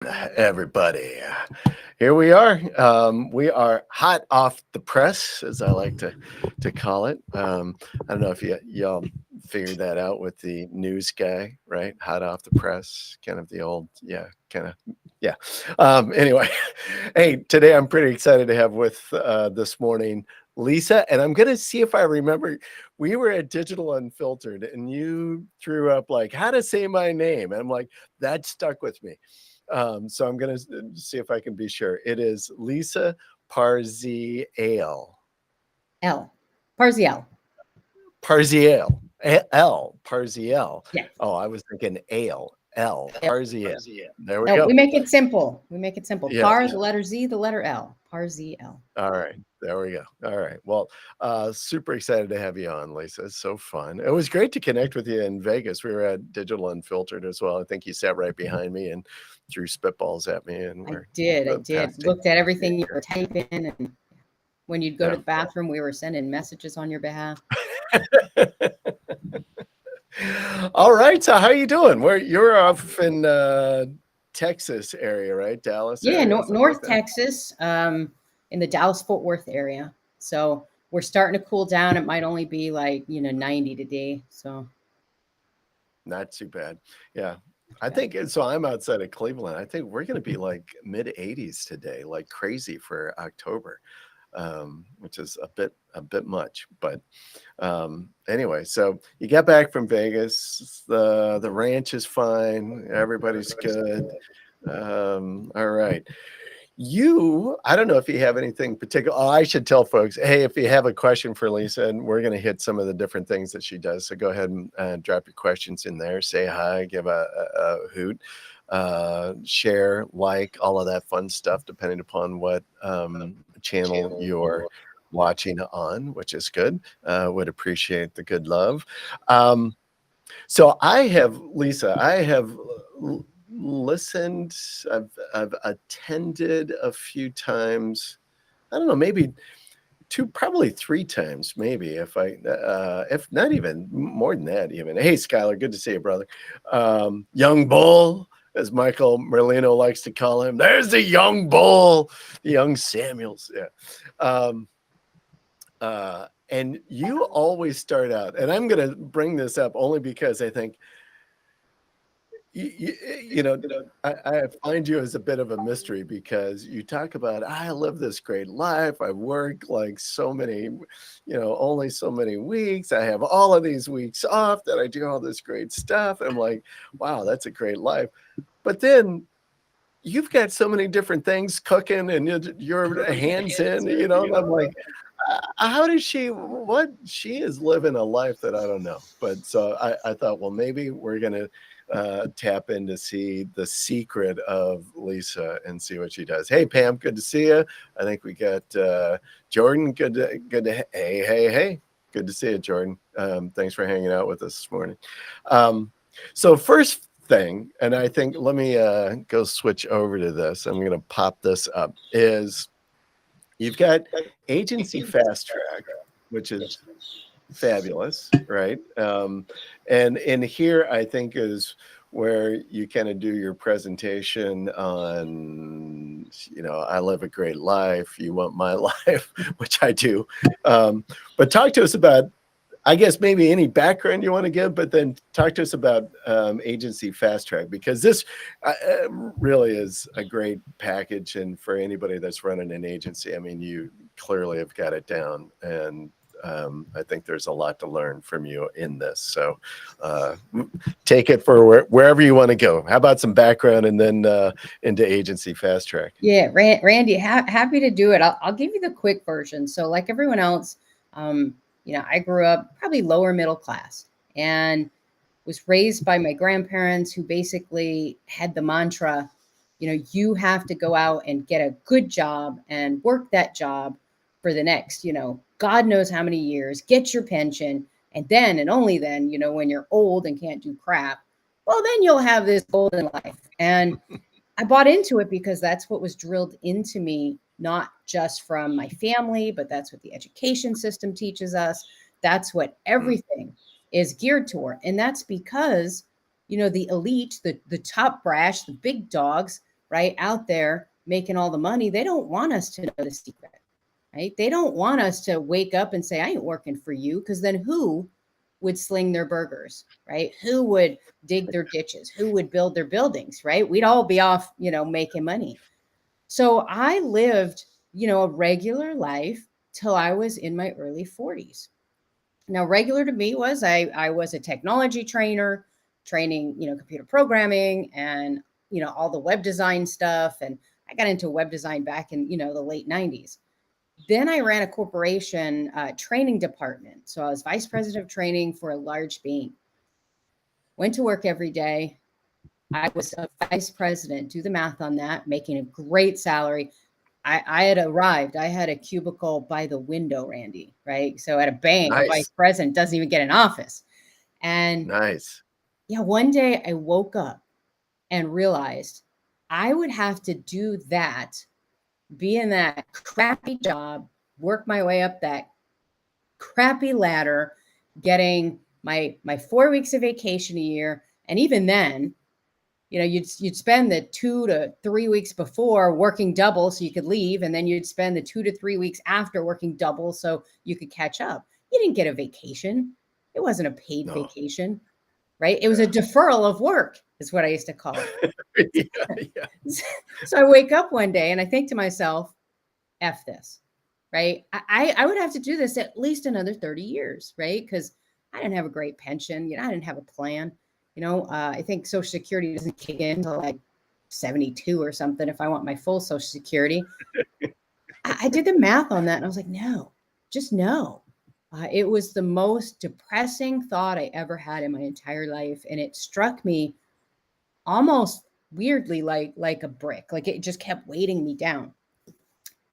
Everybody. Here we are. We are hot off the press, as I like to call it. I don't know if y'all figured that out with the news guy, right? Hot off the press, kind of the old, yeah, kind of, yeah. Anyway, hey, today I'm pretty excited to have with this morning Lisa, and I'm gonna see if I remember. We were at Digital Unfiltered, and you threw up like how to say my name, and I'm like, that stuck with me. So I'm going to see if I can be sure. It is Lisa Parziale. L. Parziale. Parziale. Parziale. Yeah. Oh, I was thinking ale. L. Yep. Parziale. There we No, go. we make it simple. We make it simple. Yeah. Par, the letter Z, the letter L. Parziale. All right. There we go. All right. Well, super excited to have you on, Lisa. It's so fun. It was great to connect with you in Vegas. We were at Digital Unfiltered as well. I think you sat right behind me and threw spitballs at me, and I we're did. I did. past Looked at everything you were typing, and when you'd go to yeah. the bathroom, we were sending messages on your behalf. All right. So how you doing? Where you're off in Texas area, right? Dallas Yeah, area, something like North that. Texas, in the Dallas Fort Worth area. So we're starting to cool down. It might only be like 90 today. So Not too bad. Yeah. not too I bad. think so. I'm outside of Cleveland. I think we're going to be like mid 80s today, like crazy for October, which is a bit much. But anyway, so you got back from Vegas. The ranch is fine. Everybody's good. All right. I don't know if you have anything particular. Oh, I should tell folks, hey, if you have a question for Lisa, and we're going to hit some of the different things that she does. So go ahead and drop your questions in there. Say hi, give a hoot, share, like, all of that fun stuff, depending upon what channel you're watching on, which is good. Would appreciate the good love. Um, so Lisa, I have listened, I've attended a few times. I don't know, maybe two, probably three times, maybe if not even more than that, even. Hey, Skylar, good to see you, brother. Young Bull, as Michael Merlino likes to call him. There's the young bull, the young Samuels. Yeah. And you always start out, and I'm going to bring this up only because I think you, you know, I find you as a bit of a mystery because you talk about, I live this great life. I work like so many, only so many weeks. I have all of these weeks off that I do all this great stuff. I'm like, wow, that's a great life. But then you've got so many different things cooking and your hands in, and I'm like, how does she is living a life that I don't know. But so I thought, well, maybe we're going to tap in to see the secret of Lisa and see what she does. Hey, Pam, good to see you. I think we got Jordan. Hey. Good to see you, Jordan. Thanks for hanging out with us this morning. So first thing, and I think let me go switch over to this. I'm going to pop this up. Is you've got agency fast track, which is fabulous, right? And in here, I think is where you kind of do your presentation on, I live a great life. You want my life, which I do. But talk to us about, I guess, maybe any background you want to give, but then talk to us about agency fast track, because this really is a great package. And for anybody that's running an agency, I mean, you clearly have got it down, and I think there's a lot to learn from you in this. So take it for wherever you want to go. How about some background and then into agency fast track? Yeah, Randy, happy to do it. I'll give you the quick version. So, like everyone else, um, I grew up probably lower middle class and was raised by my grandparents who basically had the mantra, you have to go out and get a good job and work that job for the next, God knows how many years, get your pension. And then, and only then, when you're old and can't do crap, well, then you'll have this golden life. And I bought into it because that's what was drilled into me, not just from my family, but that's what the education system teaches us. That's what everything is geared toward. And that's because, the elite, the top brash, the big dogs, right, out there making all the money, they don't want us to know the secret, right? They don't want us to wake up and say, I ain't working for you. Because then who would sling their burgers, right? Who would dig their ditches? Who would build their buildings, right? We'd all be off, making money. So I lived, a regular life till I was in my early 40s. Now, regular to me was I was a technology trainer, training, computer programming and, all the web design stuff. And I got into web design back in, the late 90s. Then I ran a corporation training department. So I was vice president of training for a large bank. Went to work every day. I was a vice president. Do the math on that, making a great salary. I had arrived. I had a cubicle by the window, Randy, right? So at a bank, a vice Nice. president doesn't even get an office. And Nice. yeah, one day I woke up and realized I would have to do that, be in that crappy job, work my way up that crappy ladder, getting my 4 weeks of vacation a year. And even then, you'd spend the 2 to 3 weeks before working double so you could leave, and then you'd spend the 2 to 3 weeks after working double so you could catch up. You didn't get a vacation. It wasn't a paid No. vacation, right? It was a Yeah. deferral of work, is what I used to call it. Yeah, yeah. So I wake up one day and I think to myself, F this, right? I would have to do this at least another 30 years, right? Because I didn't have a great pension. I didn't have a plan. I think Social Security doesn't kick in until like 72 or something if I want my full Social Security. I did the math on that and I was like, no, just no. It was the most depressing thought I ever had in my entire life. And it struck me almost weirdly like a brick. Like it just kept weighting me down.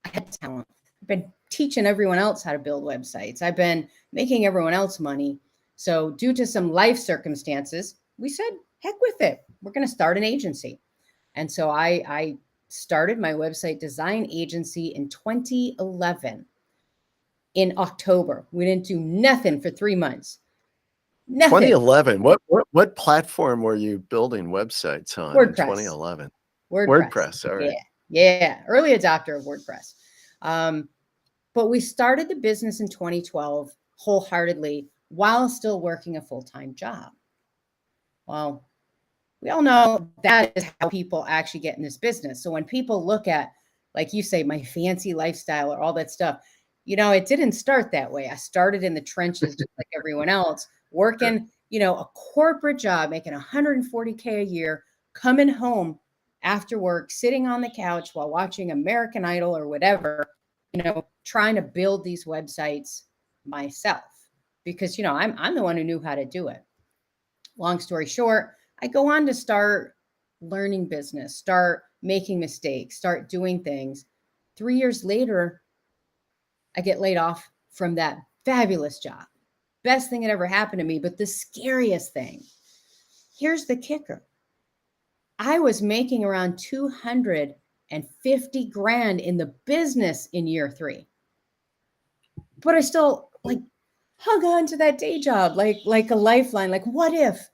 I had talent. I've been teaching everyone else how to build websites. I've been making everyone else money. So, due to some life circumstances, we said, heck with it. We're going to start an agency. And so I started my website design agency in 2011 in October. We didn't do nothing for 3 months. Nothing. 2011. What platform were you building websites on in WordPress. 2011? WordPress. WordPress. All Yeah. right. Yeah. Early adopter of WordPress. Um, But we started the business in 2012 wholeheartedly while still working a full-time job. Well, we all know that is how people actually get in this business. So when people look at, like you say, my fancy lifestyle or all that stuff, it didn't start that way. I started in the trenches just like everyone else, working, a corporate job, making 140K a year, coming home after work, sitting on the couch while watching American Idol or whatever, trying to build these websites myself because, I'm the one who knew how to do it. Long story short, I go on to start learning business, start making mistakes, start doing things. 3 years later, I get laid off from that fabulous job. Best thing that ever happened to me. But the scariest thing, here's the kicker. I was making around 250 grand in the business in year 3. But I still hung on to that day job like a lifeline. Like, what if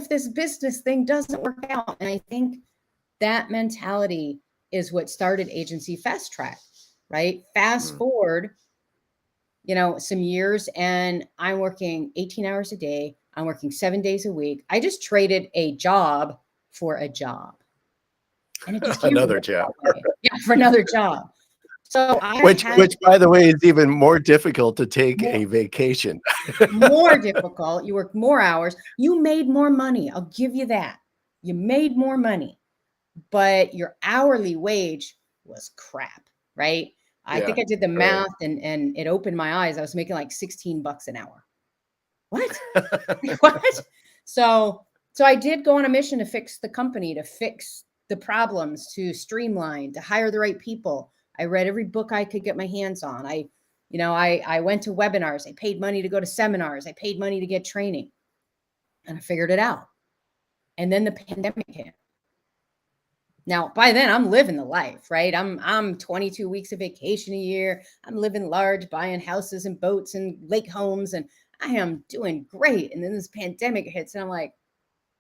this business thing doesn't work out? And I think that mentality is what started Agency Fast Track, right? Fast Mm. forward, some years, and I'm working 18 hours a day. I'm working 7 days a week. I just traded a job for a job. And it just keeps Another job. that way. Yeah, for another job. So I Which had by the way, is even more difficult to take more, a vacation. more difficult. You work more hours. You made more money. I'll give you that. You made more money, but your hourly wage was crap, right? I Yeah. think I did the All right. math and it opened my eyes. I was making like $16 an hour. What? What? So I did go on a mission to fix the company, to fix the problems, to streamline, to hire the right people. I read every book I could get my hands on. I went to webinars. I paid money to go to seminars. I paid money to get training, and I figured it out. And then the pandemic hit. Now, by then, I'm living the life, right? I'm 22 weeks of vacation a year. I'm living large, buying houses and boats and lake homes, and I am doing great. And then this pandemic hits, and I'm like,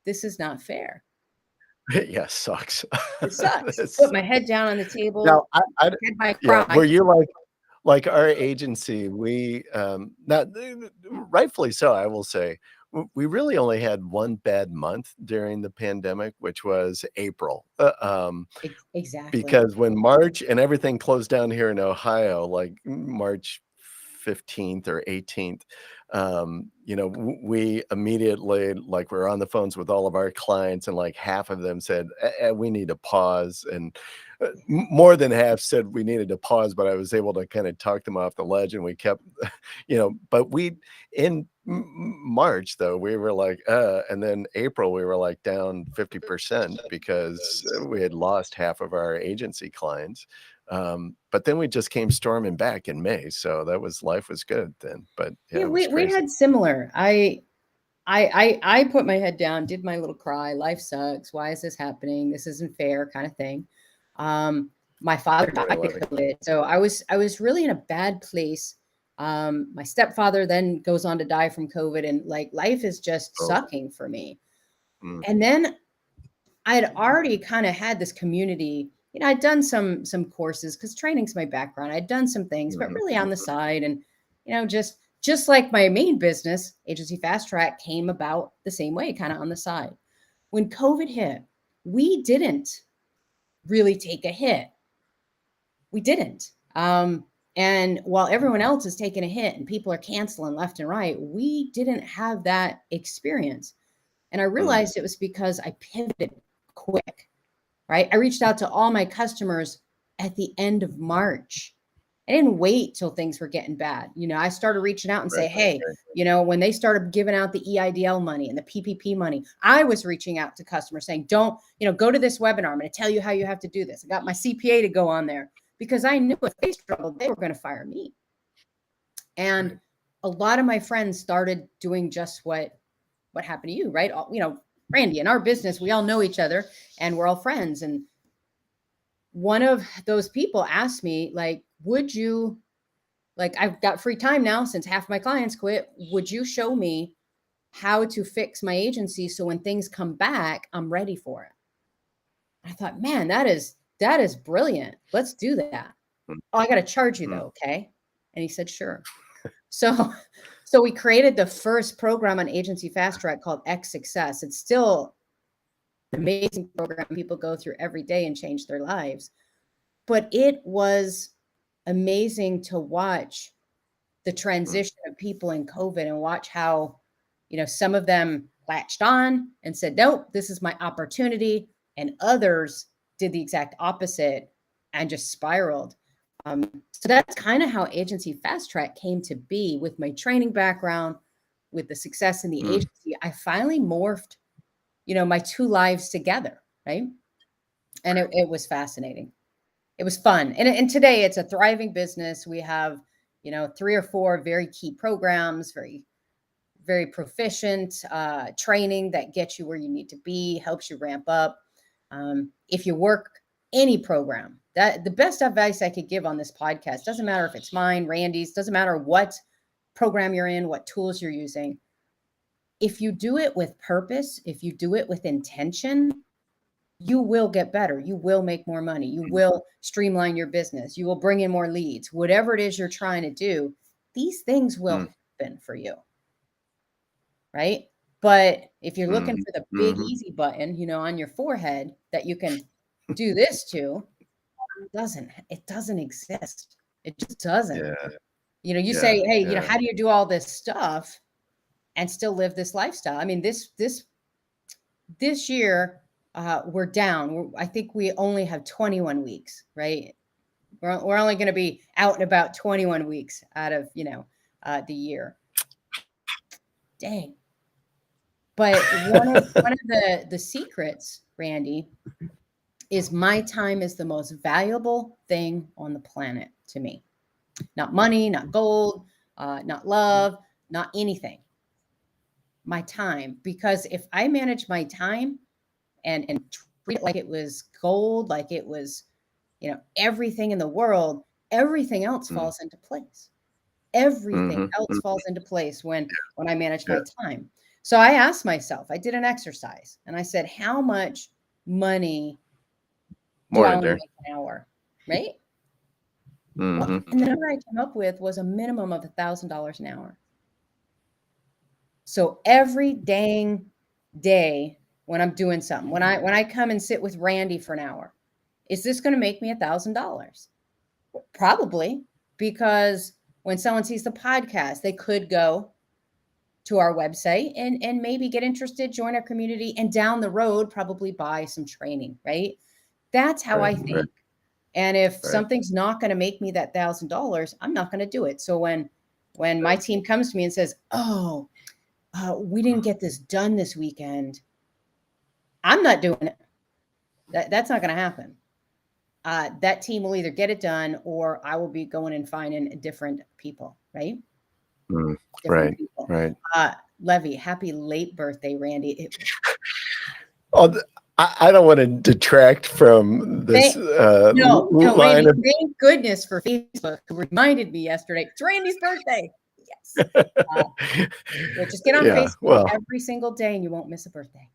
this is not fair. Yeah, sucks. It sucks. Put This my head down on the table, now I d had my yeah, cry. were you like our agency, we, not rightfully so, I will say, we really only had 1 bad month during the pandemic, which was April, Exactly. because when March and everything closed down here in Ohio, like, March 15th or 18th, we immediately, like, we're on the phones with all of our clients, and, like, half of them said, we need to pause," and, more than half said we needed to pause, but I was able to kinda talk them off the ledge, and we kept but we in March, though, we were like, and then April, we were, like, down 50% because, we had lost half of our agency clients, but then we just came storming back in May, so that was life was good then, but yeah, Yeah, it was we crazy. had similar. I put my head down, did my little cry. Life sucks. Why is this happening? This isn't fair, kind of thing. My father died Really? because of it, so I was really in a bad place. My stepfather then goes on to die from COVID, and like life is just Oh, sucking for me. mm, And then I had already kind of had this community. I'd done some courses because training's my background. I'd done some things, but mhm, really on the side, and just like my main business, Agency Fast Track came about the same way, kind of on the side. When COVID hit, we didn't really take a hit. We didn't. And while everyone else is taking a hit and people are canceling left and right, we didn't have that experience. And I mm, realized it was because I pivoted quick, right? I reached out to all my customers at the end of March. I didn't wait till things were getting bad. I started reaching out and right, say, hey, right, when they started giving out the EIDL money and the PPP money, I was reaching out to customers saying, don't, go to this webinar. I'm going to tell you how you have to do this. I got my CPA to go on there because I knew if they struggled, they were going to fire me. And right, a lot of my friends started doing just what happened to you, right? Randy, in our business, we all know each other and we're all friends. And one of those people asked me, like, would you, like, I've got free time now since half my clients quit. Would you show me how to fix my agency so when things come back, I'm ready for it? I thought, man, that is brilliant. Let's do that. mm, Oh, I got to charge you mm, though, okay? And he said, sure. So, so we created the first program on Agency Fast Track called X Success. It's still an amazing program people go through every day and change their lives. But it was amazing to watch the mm, transition of people in COVID and watch how, some of them latched on and said, nope, this is my opportunity. And others did the exact opposite and just spiraled. So that's kind of how Agency Fast Track came to be with my training background, with the success in the mm, agency. I finally morphed, my two lives together, right? And it was fascinating. It was fun. And today it's a thriving business. We have, three or four very key programs, very, very proficient training that gets you where you need to be, helps you ramp up. If you work any program, that the best advice I could give on this podcast, doesn't matter if it's mine, Randy's, doesn't matter what program you're in, what tools you're using. If you do it with purpose, if you do it with intention, you will get better. You will make more money. You mm, will streamline your business. You will bring in more leads. Whatever it is you're trying to do, these things will mm, happen for you, right? But if you're looking mhm, for the big mhm. easy button, on your forehead that you can do this to, it doesn't exist. It just doesn't. Yeah, You yeah, say, hey, yeah, how do you do all this stuff and still live this lifestyle? I mean, this year we're down. I think we only have 21 weeks, right? We're only going to be out and about 21 weeks out of the year. Dang. But one of the secrets, Randy, is my time is the most valuable thing on the planet to me. Not money, not gold, not love, not anything. My time, because if I manage my time and treat it like it was gold, like it was everything in the world, everything else mm, falls into place. Everything mhm, else mm, falls into place when I manage yeah, my time. So I asked myself, I did an exercise and I said, how much money do More I in want to there. make an hour, right? Well, Hmm. and the number I came up with was a minimum of $1,000 an hour. So every dang day when I'm doing something, when I come and sit with Randy for an hour, is this going to make me $1,000? Probably, because when someone sees the podcast, they could go to our website and maybe get interested, join our community, and down the road probably buy some training, right? That's how Right, I right, think. And if right. something's not going to make me that $1,000, I'm not going to do it. So when my team comes to me and says, "Oh, we didn't get this done this weekend," I'm not doing it. That's not going to happen. That team will either get it done or I will be going and finding different people, right? Mm, Different right, people. right. Uh, Levy, happy late birthday, Randy. Oh, I don't want to detract from this Thank, no, no, line Randy, of. thank goodness for Facebook who reminded me yesterday. It's Randy's birthday. Yes. Uh, yeah, just get on Yeah, Facebook well, every single day and you won't miss a birthday.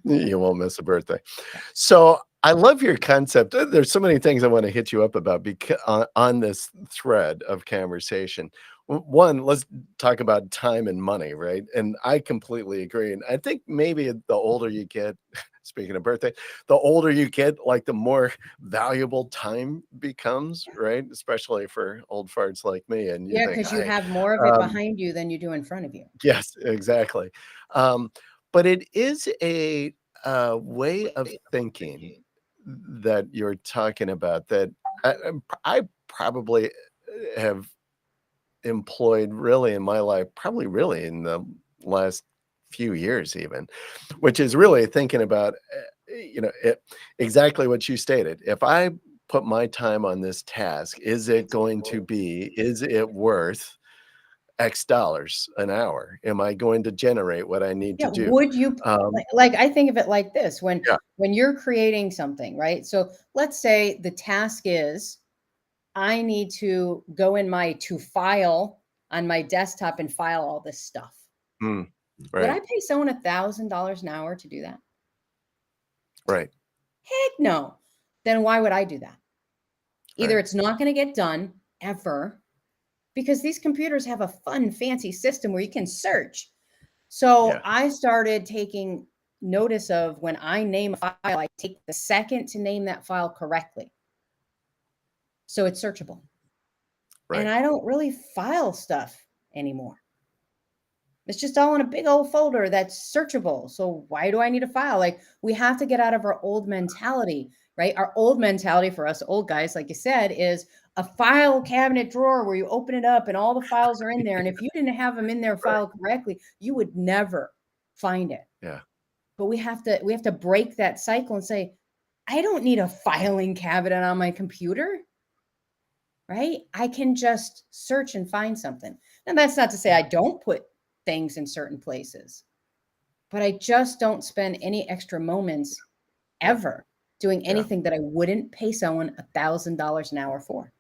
you won't miss a birthday. Yeah. So I love your concept. There's so many things I want to hit you up about because on this thread of conversation. One, let's talk about time and money, right? And I completely agree. And I think maybe the older you get, speaking of birthday, the older you get, like the more valuable time becomes, right? Especially for old farts like me. And you Yeah, think, because you hey, have more of it behind you than you do in front of you. yes, exactly. Um, but it is a way of thinking that you're talking about that I probably have employed really in my life, probably really in the last few years, even, which is really thinking about, exactly what you stated. If I put my time on this task, is it worth X dollars an hour? Am I going to generate what I need Yeah, to do? would you Um, like I think of it like this yeah. when you're creating something, right? So let's say the task is I need to go in my to file on my desktop and file all this stuff. Mm, Would I right, pay someone $1,000 an hour to do that? right, Heck no. Then why would I do that? Either right. it's not going to get done ever because these computers have a fun, fancy system where you can search. So Yeah. I started taking notice of when I name a file, I take the second to name that file correctly. So it's searchable. And Right. I don't really file stuff anymore. It's just all in a big old folder that's searchable. So why do I need a file? Like we have to get out of our old mentality, right? Our old mentality for us old guys, like you said, is a file cabinet drawer where you open it up and all the files are in there. And if you didn't have them in there Right. filed correctly, you would never find it. Yeah. But we have to break that cycle and say, I don't need a filing cabinet on my computer, right? I can just search and find something. And that's not to say I don't put things in certain places, but I just don't spend any extra moments Yeah. ever doing Yeah. anything that I wouldn't pay someone $1,000 an hour for.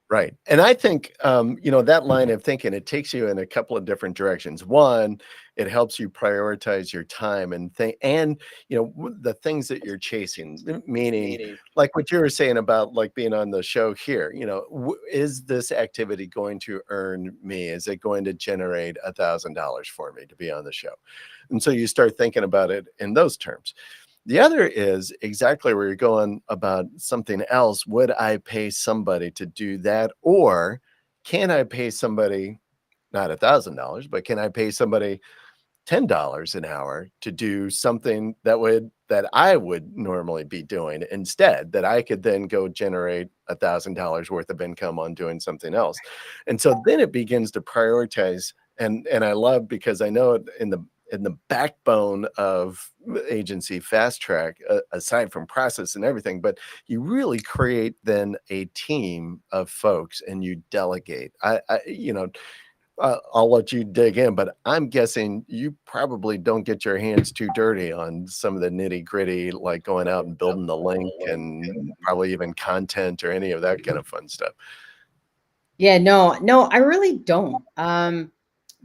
Right. And I think, that line of thinking, it takes you in a couple of different directions. One, it helps you prioritize your time and think, and, the things that you're chasing, meaning like what you were saying about like being on the show here, is this activity going to earn me? Is it going to generate $1,000 for me to be on the show? And so you start thinking about it in those terms. The other is exactly where you're going about something else. Would I pay somebody to do that? Or can I pay somebody, not $1,000, but can I pay somebody $10 an hour to do something that I would normally be doing instead, that I could then go generate $1,000 worth of income on doing something else. And so then it begins to prioritize. And I love, because I know in the backbone of agency Fast Track, aside from process and everything, but you really create then a team of folks and you delegate. I'll let you dig in, but I'm guessing you probably don't get your hands too dirty on some of the nitty gritty, like going out and building the link and probably even content or any of that kind of fun stuff. Yeah, no, no, I really don't.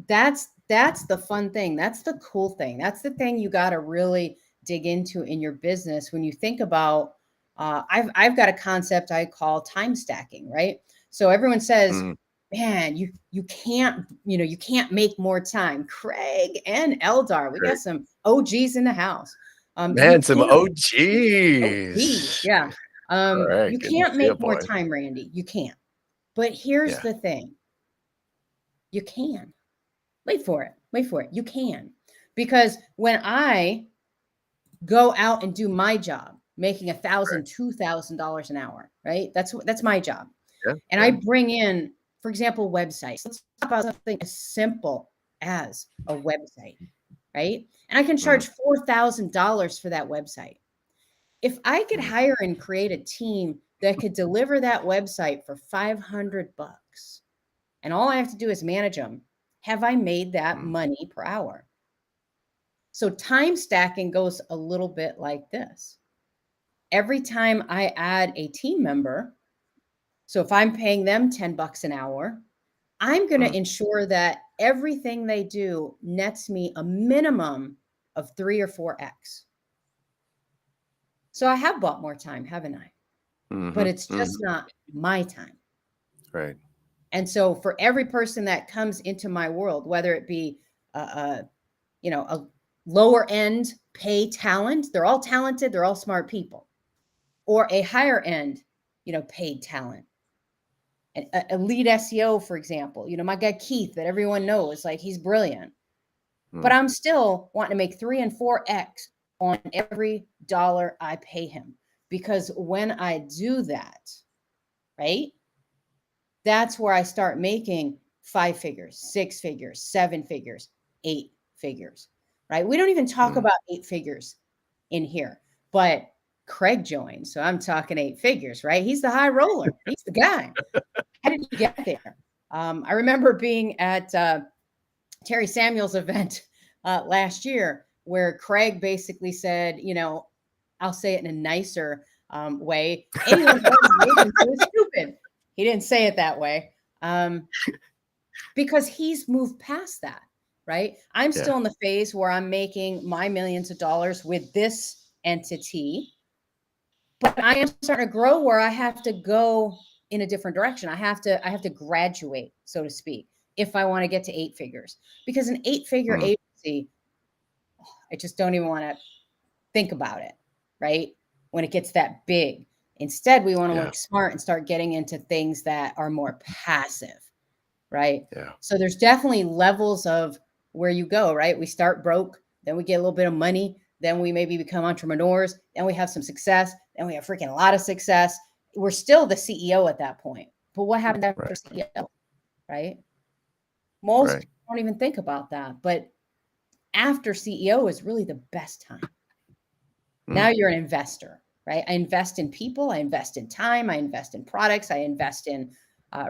That's the fun thing. That's the cool thing. That's the thing you got to really dig into in your business when you think about. I've got a concept I call time stacking, right? So everyone says, Mm, man, you can't, you can't make more time. Craig and Eldar, we got great. some OGs in the house. You Man, some can't. OGs, OGs. yeah. All right, You good to can't see you, make more boy. time, Randy. You can't. But here's Yeah. the thing. You can. Wait for it. Wait for it. You can. Because when I go out and do my job, making Right. $1,000, $2,000 an hour, right? That's my job. Yeah, And I yeah. bring in, for example, websites. Let's talk about something as simple as a website, right? And I can Mm, charge $4,000 for that website. If I could mm, hire and create a team that could deliver that website for 500 bucks, and all I have to do is manage them, have I made that mm, money per hour? So time stacking goes a little bit like this. Every time I add a team member, so if I'm paying them 10 bucks an hour, I'm going to mm, ensure that everything they do nets me a minimum of 3 or 4x. So I have bought more time, haven't I? But mhm, it's just mhm. not my time. Right. And so for every person that comes into my world, whether it be a a lower end pay talent, they're all talented, they're all smart people, or a higher end, paid talent. A lead SEO, for example, my guy Keith that everyone knows, like he's brilliant, but Mm, I'm still wanting to make 3 and 4x on every dollar I pay him. Because when I do that, right, that's where I start making 5 figures, 6 figures, 7 figures, 8 figures, right? We don't even talk mm. about 8 figures in here, but Craig joined. So I'm talking 8 figures, right? He's the high roller, he's the guy. How did he get there? I remember being at Terry Samuel's event last year where Craig basically said, I'll say it in a nicer way. Anyone who owns an agency is stupid. He didn't say it that way because he's moved past that, right? I'm Yeah. still in the phase where I'm making my millions of dollars with this entity, but I am starting to grow where I have to go in a different direction. I have to graduate, so to speak, if I want to get to 8 figures. Because an 8 figure Mm, agency, I just don't even want to think about it, right? When it gets that big. Instead, we want to yeah, work smart and start getting into things that are more passive, right? yeah. So there's definitely levels of where you go, right? We start broke, then we get a little bit of money, then we maybe become entrepreneurs, then we have some success, then we have freaking a lot of success. We're still the CEO at that point. But what happens after Right, CEO, right? Most right. don't even think about that. But after CEO is really the best time. Now Mm, you're an investor, right? I invest in people, I invest in time, I invest in products, I invest in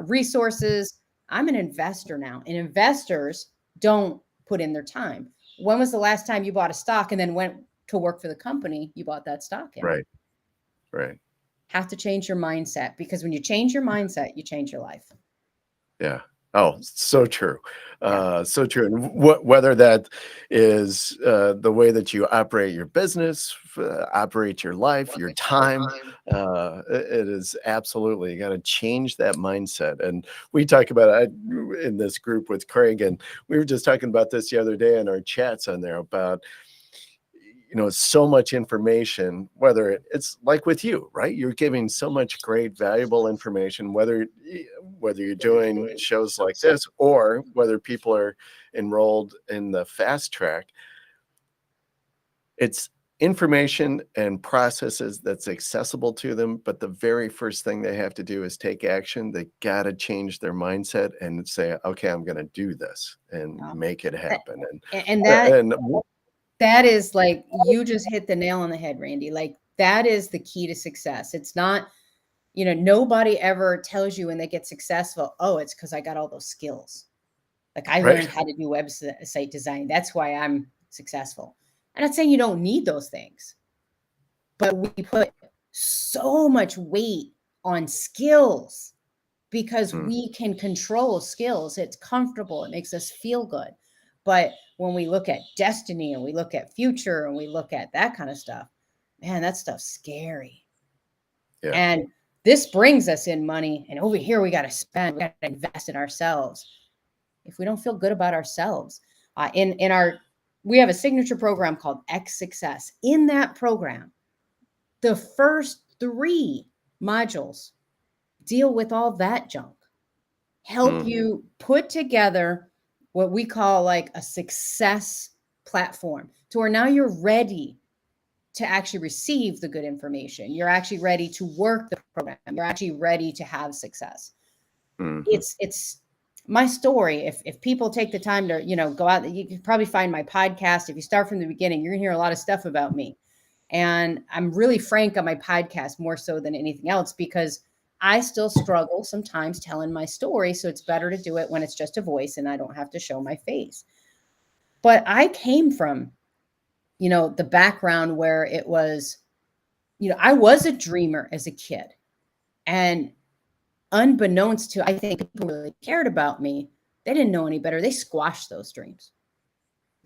resources. I'm an investor now, and investors don't put in their time. When was the last time you bought a stock and then went to work for the company you bought that stock in? right, right. Have to change your mindset because when you change your mindset, you change your life. Yeah. Oh, so true. Yeah. So true. And whether that is the way that you operate your business, operate your life, your time, it is absolutely, you got to change that mindset. And we talk about it in this group with Craig, and we were just talking about this the other day in our chats on there about so much information, whether it's like with you, right? You're giving so much great valuable information, whether you're doing shows like this or whether people are enrolled in the fast track. It's information and processes that's accessible to them, but the very first thing they have to do is take action. They got to change their mindset and say, okay, I'm going to do this and Yeah. make it happen. And And that is like you just hit the nail on the head, Randy. Like that is the key to success. It's not, nobody ever tells you when they get successful, oh, it's because I got all those skills. Like I learned right, how to do website design. That's why I'm successful. I'm not saying you don't need those things, but we put so much weight on skills because mm, we can control skills. It's comfortable. It makes us feel good. But when we look at destiny and we look at future and we look at that kind of stuff, man, that stuff's scary. Yeah. And this brings us in money. And over here, we got to spend, we got to invest in ourselves. If we don't feel good about ourselves, in our, we have a signature program called X Success. In that program, the first 3 modules deal with all that junk, help Mm, you put together what we call like a success platform to where now you're ready to actually receive the good information. You're actually ready to work the program. You're actually ready to have success. mhm. It's my story. If people take the time to, go out, you can probably find my podcast. If you start from the beginning, you're gonna hear a lot of stuff about me. And I'm really frank on my podcast more so than anything else because I still struggle sometimes telling my story. So it's better to do it when it's just a voice and I don't have to show my face. But I came from, the background where it was, I was a dreamer as a kid. And unbeknownst to, I think people really cared about me, they didn't know any better. They squashed those dreams.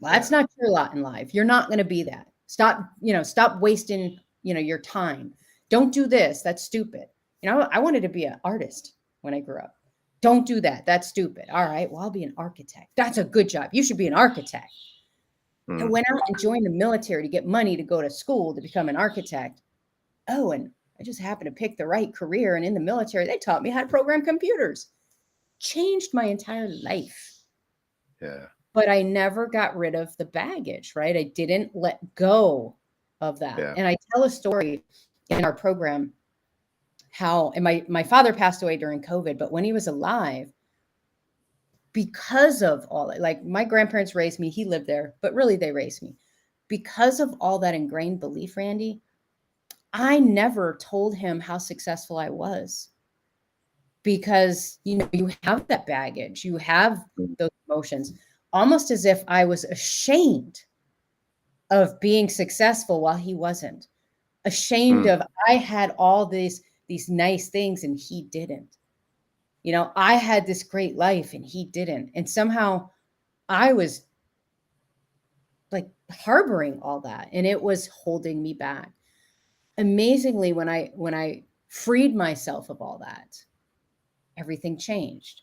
Well, that's Yeah. not your lot in life. You're not going to be that. Stop wasting, your time. Don't do this. That's stupid. I wanted to be an artist when I grew up. Don't do that. That's stupid. All right. Well, I'll be an architect. That's a good job. You should be an architect. I Mm, went out and joined the military to get money to go to school to become an architect. Oh, and I just happened to pick the right career. And in the military, they taught me how to program computers. Changed my entire life. yeah. But I never got rid of the baggage, right? I didn't let go of that. Yeah. And I tell a story in our program how, and my father passed away during COVID, but when he was alive, because of all that, like my grandparents raised me, he lived there, but really they raised me. Because of all that ingrained belief, Randy, I never told him how successful I was because you have that baggage, you have Mm, those emotions, almost as if I was ashamed of being successful while he wasn't, ashamed mm, of I had all these nice things and he didn't. I had this great life and he didn't. And somehow I was like harboring all that and it was holding me back. Amazingly, when I freed myself of all that, everything changed,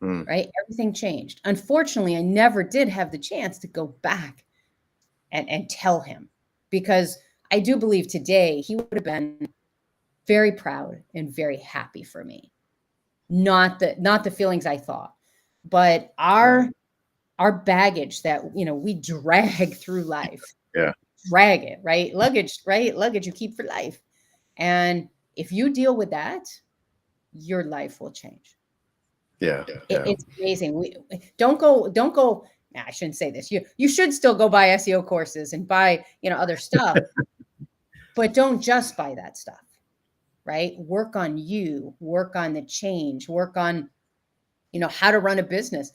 mm, right? Everything changed. Unfortunately, I never did have the chance to go back and tell him because I do believe today he would have been very proud and very happy for me. Not the feelings I thought, but right. our baggage that we drag through life, Yeah. drag it, right? Luggage, right? Luggage you keep for life. And if you deal with that, your life will change. Yeah. Yeah. It's amazing. We don't go. Nah, I shouldn't say this. You should still go buy SEO courses and buy other stuff, but don't just buy that stuff. Right? Work on you. Work on the change. Work on how to run a business.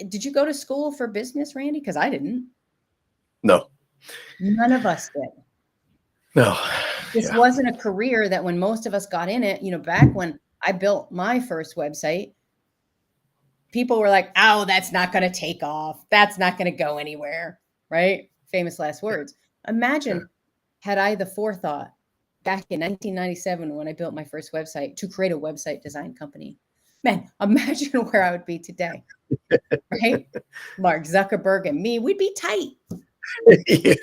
Did you go to school for business, Randy? Because I didn't. No. None of us did. No. This Yeah. wasn't a career that when most of us got in it, back when I built my first website, people were like, oh, that's not going to take off. That's not going to go anywhere. Right? Famous last words. Yeah. Imagine had I the forethought back in 1997 when I built my first website to create a website design company. Man, imagine where I would be today. Right? Mark Zuckerberg and me, we'd be tight. Yeah.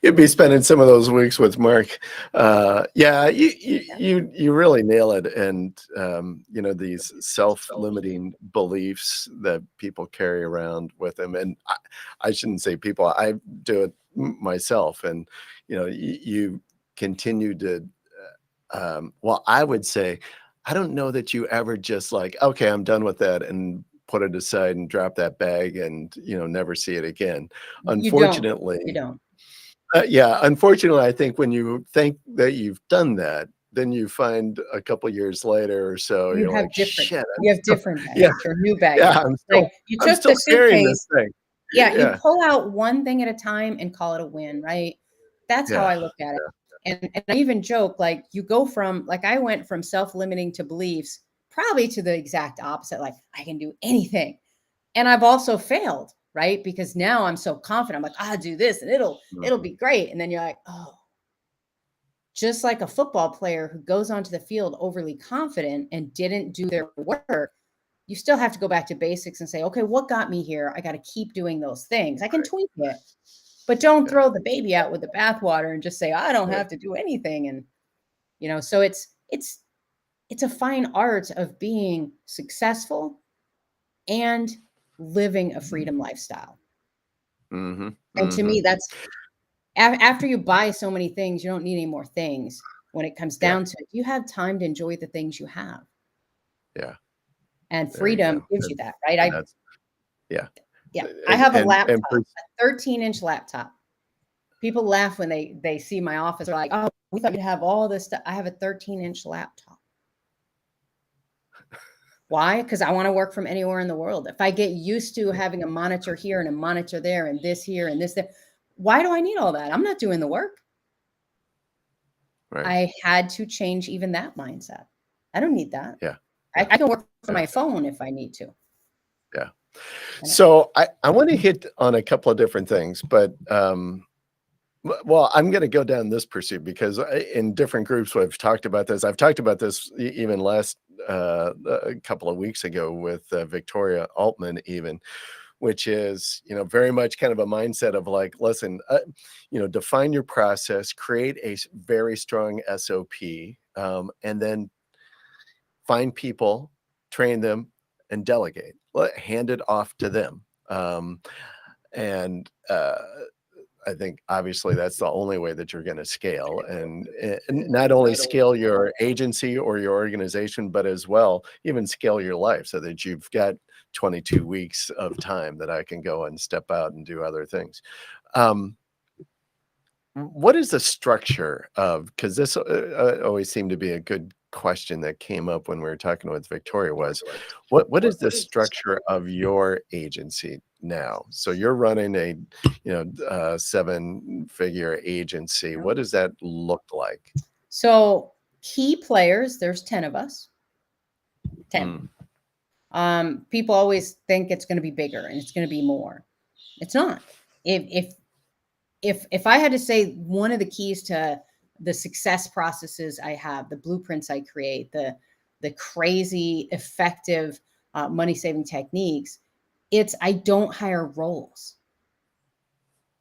You'd be spending some of those weeks with Mark. Yeah, Yeah. you really nail it. And these self-limiting beliefs that people carry around with them. And I shouldn't say people. I do it myself. And you continue to. Well, I would say, I don't know that you ever just like, okay, I'm done with that, and put it aside and drop that bag and never see it again. You don't. You Unfortunately, don't. yeah, unfortunately, I think when you think that you've done that, then you find a couple years later or so, You you're have like, different shit, I'm you have still, different yeah, baggage or new yeah, baggage. I'm Like still, you I'm took the still carrying this suitcase. thing. Yeah, you Yeah, pull out one thing at a time and call it a win, right? That's how yeah, I look at it. And I even joke like you go from like I went from self-limiting to beliefs probably to the exact opposite. Like I can do anything. And I've also failed, right? Because now I'm so confident. I'm like, I'll do this and it'll Mhm. be great. And then you're like, oh, just like a football player who goes onto the field overly confident and didn't do their work, you still have to go back to basics and say, okay, what got me here? I got to keep doing those things. I can Right. tweak it, but don't Yeah. throw the baby out with the bathwater and just say, I don't Right. have to do anything. And, so it's a fine art of being successful and living a freedom lifestyle. Mhm. And to Mhm. me, that's after you buy so many things, you don't need any more things. When it comes Yeah. down to it, you have time to enjoy the things you have. Yeah. And There you freedom go. gives you that, right? And that's yeah. Yeah, I have a And laptop, for a 13-inch laptop. People laugh when they see my office. They're like, "Oh, we thought you'd have all this stuff." I have a 13-inch laptop. Why? Because I want to work from anywhere in the world. If I get used to having a monitor here and a monitor there and this here and this there, why do I need all that? I'm not doing the work. right. I had to change even that mindset. I don't need that. Yeah. I, Yeah. I can work from Yeah. my phone if I need to. Yeah. And So I want to hit on a couple of different things, but well, I'm going to go down this pursuit because in different groups we've talked about this. I've talked about this even last a couple of weeks ago with Victoria Altman, even, which is very much kind of a mindset of like, listen, define your process, create a very strong SOP, and then find people, train them, and delegate. Hand it off to them. And I think obviously that's the only way that you're going to scale and not only scale your agency or your organization, but as well even scale your life so that you've got 22 weeks of time that I can go and step out and do other things. Um, what is the structure of, because this always seemed to be a good question that came up when we were talking with Victoria was, what is the structure of your agency now? So you're running a, 7-figure agency. What does that look like? so key players, there's 10 of us. 10. Mm, People always think it's going to be bigger and it's going to be more. It's not. If I had to say one of the keys to the success processes I have, the blueprints I create, the crazy effective money saving techniques, it's I don't hire roles.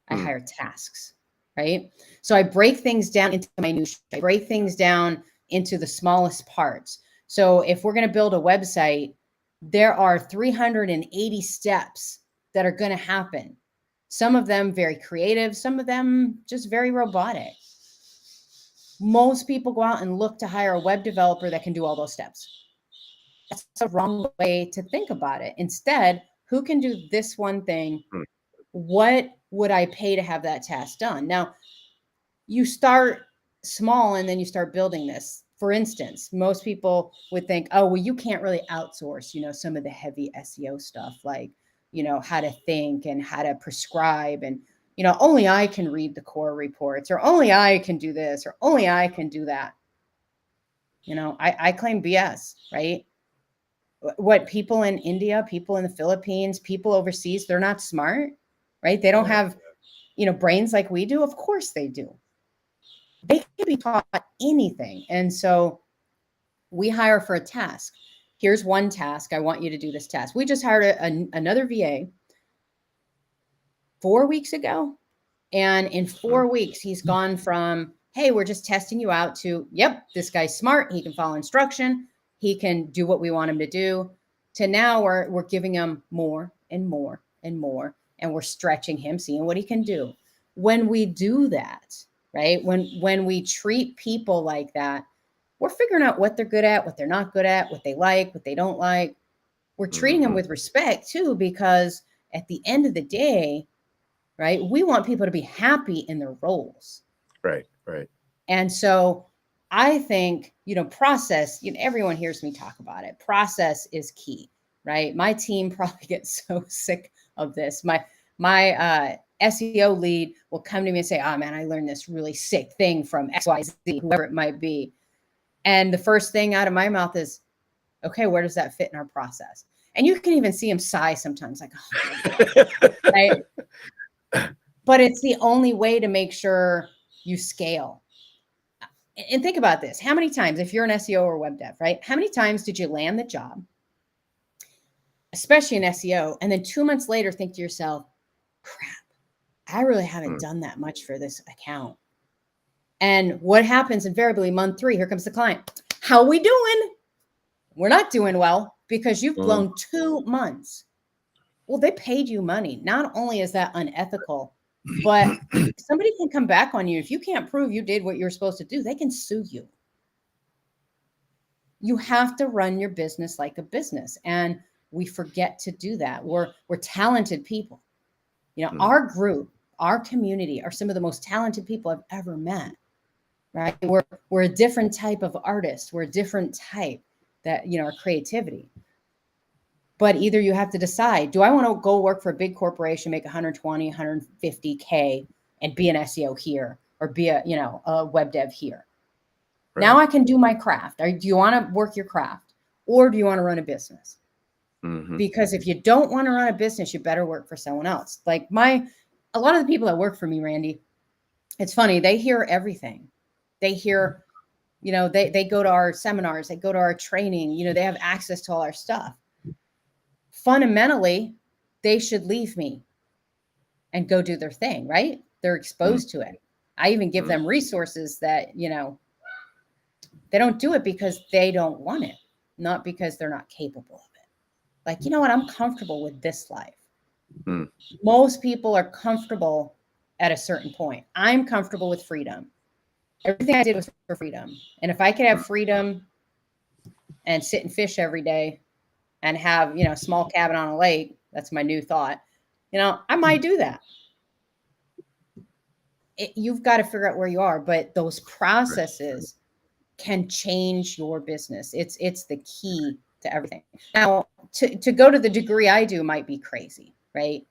I mm, hire tasks, right? So I break things down into minutiae. I break things down into the smallest parts. So if we're going to build a website, there are 380 steps that are going to happen. Some of them very creative, some of them just very robotic. Most people go out and look to hire a web developer that can do all those steps. That's the wrong way to think about it. Instead, who can do this one thing? mm, What would I pay to have that task done? Now, you start small and then you start building this. For instance, most people would think, oh, well, you can't really outsource, some of the heavy SEO stuff, like, how to think and how to prescribe. And, only I can read the core reports, or only I can do this, or only I can do that. I claim BS, right? What people in India, people in the Philippines, people overseas, they're not smart, right? They don't right. have, brains like we do. Of course they do. They can be taught anything. And so we hire for a task. Here's one task. I want you to do this task. We just hired another VA 4 weeks ago. And in Mm, 4 weeks, he's gone from, hey, we're just testing you out to, yep, this guy's smart. He can follow instruction. He can do what we want him to do. To now we're giving him more and more and more. And we're stretching him, seeing what he can do. When we do that, right? When we treat people like that, we're figuring out what they're good at, what they're not good at, what they like, what they don't like. We're treating them mhm. with respect too, because at the end of the day, right, we want people to be happy in their roles. Right, right. And so I think, process, everyone hears me talk about it. Process is key, right? My team probably gets so sick of this. My SEO lead will come to me and say, oh man, I learned this really sick thing from XYZ, whoever it might be. And the first thing out of my mouth is, okay, where does that fit in our process? And you can even see him sigh sometimes, like, oh my God. Right? But it's the only way to make sure you scale. And think about this. How many times, if you're an SEO or web dev, right? How many times did you land the job, especially in SEO, and then 2 months later think to yourself, crap, I really haven't Mm, done that much for this account. And what happens invariably month 3, here comes the client. How we doing? We're not doing well because you've mm, blown 2 months. Well, they paid you money. Not only is that unethical, but somebody can come back on you. If you can't prove you did what you're supposed to do, they can sue you. You have to run your business like a business. And we forget to do that. We're talented people. mm, Our group, our community are some of the most talented people I've ever met. Right? We're a different type of artist. We're a different type that, our creativity. But either you have to decide, do I want to go work for a big corporation, make 120, 150K and be an SEO here or be a web dev here? Now right. I can do my craft. Or do you want to work your craft or do you want to run a business? Hmm. Because if you don't want to run a business, you better work for someone else. Like a lot of the people that work for me, Randy, it's funny. They hear everything. They hear, they go to our seminars, they go to our training, they have access to all our stuff. Fundamentally, they should leave me and go do their thing, right? They're Mm, exposed to it. I even give mm, them resources that, they don't do it because they don't want it, not because they're not capable of it. Like, you know what? I'm comfortable with this life. mm, Most people are comfortable at a certain point. I'm comfortable with freedom. Everything I did was for freedom. And if I could mm, have freedom and sit and fish every day and have, a small cabin on a lake, that's my new thought. I might do that. You've got to figure out where you are, but those right. processes can change your business. It's the key to everything. Now, to go to the degree I do might be crazy, right?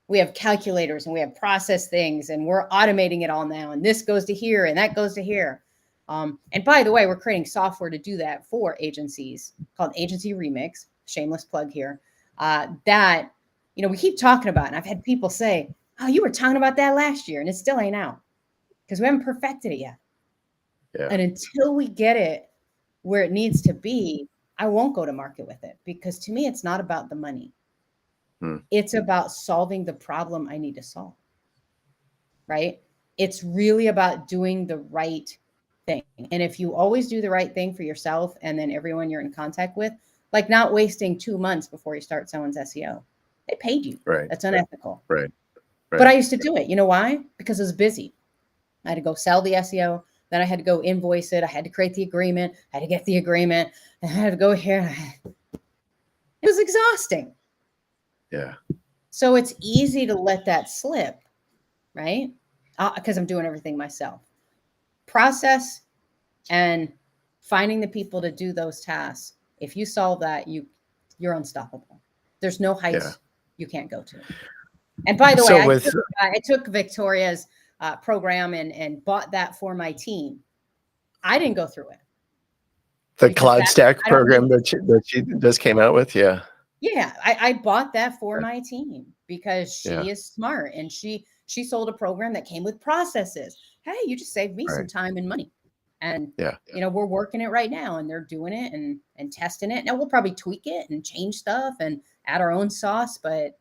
We have calculators and we have process things and we're automating it all now. And this goes to here and that goes to here. And by the way, we're creating software to do that for agencies called Agency Remix. Shameless plug here. That we keep talking about, and I've had people say, "Oh, you were talking about that last year, and it still ain't out because we haven't perfected it yet." Yeah. And until we get it where it needs to be, I won't go to market with it because to me, it's not about the money. Mm, It's about solving the problem I need to solve, right? It's really about doing the right thing. And if you always do the right thing for yourself and then everyone you're in contact with, like not wasting 2 months before you start someone's SEO, they paid you. right. That's unethical. Right. But I Right. used to do it. You know why? Because I was busy. I had to go sell the SEO. Then I had to go invoice it. I had to create the agreement. I had to get the agreement. And I had to go here. It was exhausting. Yeah. So it's easy to let that slip, right? Because I'm doing everything myself. Process and finding the people to do those tasks. If you solve that, you're unstoppable. There's no Yeah. heights you can't go to. And by the way, So I with took, I took Victoria's program and bought that for my team. I didn't go through it the because Cloud Stack I don't program need. that she just came out with, yeah. Yeah, I bought that for Yeah. my team because Yeah. she is smart and she sold a program that came with processes. Hey, you just saved me some Right. time and money. And Yeah. we're working it right now and they're doing it and testing it. Now we'll probably tweak it and change stuff and add our own sauce, but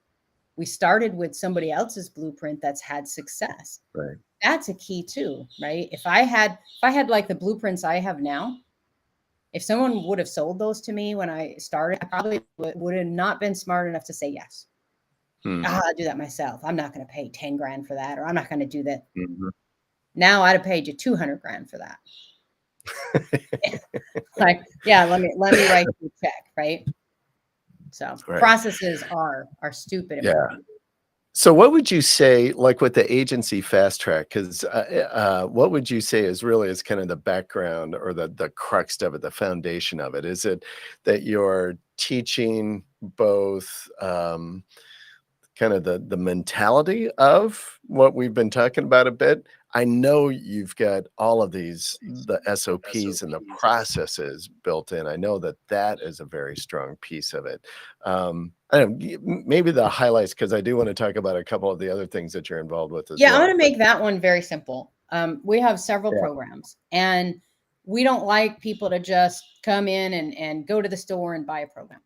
we started with somebody else's blueprint that's had success. Right. That's a key too, right? If I had like the blueprints I have now, if someone would have sold those to me when I started, I probably would have not been smart enough to say yes. Mm, I'll do that myself. I'm not going to pay 10 grand for that, or I'm not going to do that. mhm. Now I'd have paid you 200 grand for that. Like, yeah, let me write you a check, right? So Right. processes are stupid Yeah. important. So what would you say, like with the agency fast track? Because what would you say is kind of the background or the crux of it, the foundation of it? Is it that you're teaching both kind of the mentality of what we've been talking about a bit? I know you've got all of these the SOPs and the processes built in. I know that that is a very strong piece of it. I don't maybe the highlights, because I do want to talk about a couple of the other things that you're involved with as Yeah, I'm going well. to But make that one very simple. We have several yeah, programs, and we don't like people to just come in and go to the store and buy a program.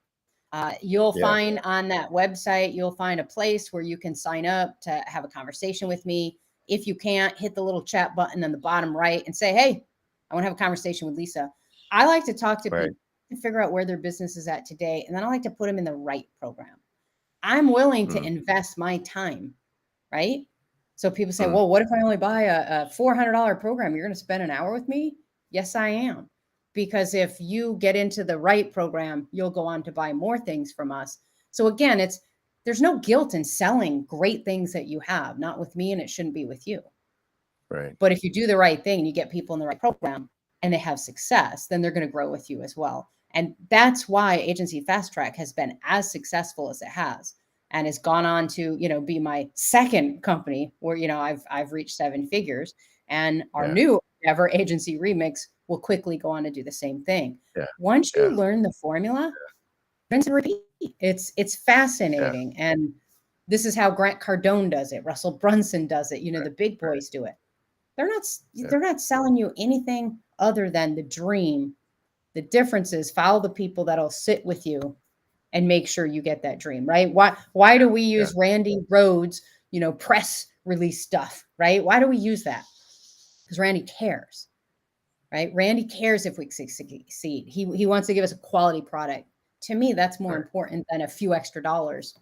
You'll yeah, find on that website, you'll find a place where you can sign up to have a conversation with me. If you can't, hit the little chat button on the bottom right and say, hey, I want to have a conversation with Lisa. I like to talk to right. people to figure out where their business is at today, and then I like to put them in the right program. I'm willing to Mm, invest my time, right? So people say, mm, well, what if I only buy a $400 program? You're going to spend an hour with me? Yes, I am. Because if you get into the right program, you'll go on to buy more things from us. So again, there's no guilt in selling great things that you have, not with me, and it shouldn't be with you. right. But if you do the right thing and you get people in the right program and they have success, then they're going to grow with you as well. And that's why Agency Fast Track has been as successful as it has and has gone on to, be my second company where, I've reached seven figures, and our Yeah, new ever Agency Remix will quickly go on to do the same thing. yeah, Once you yeah, learn the formula, rinse and repeat. It's yeah, fascinating. And this is how Grant Cardone does it. Russell Brunson does it. The right, big right. boys do it. They're not Yeah, they're not selling you anything other than the dream. The difference is follow the people that'll sit with you and make sure you get that dream, right? Why do we yeah, use Randy Rhodes, press release stuff, right? Why do we use that? Because Randy cares, right? Randy cares if we succeed. He wants to give us a quality product. To me, that's more right. important than a few extra dollars.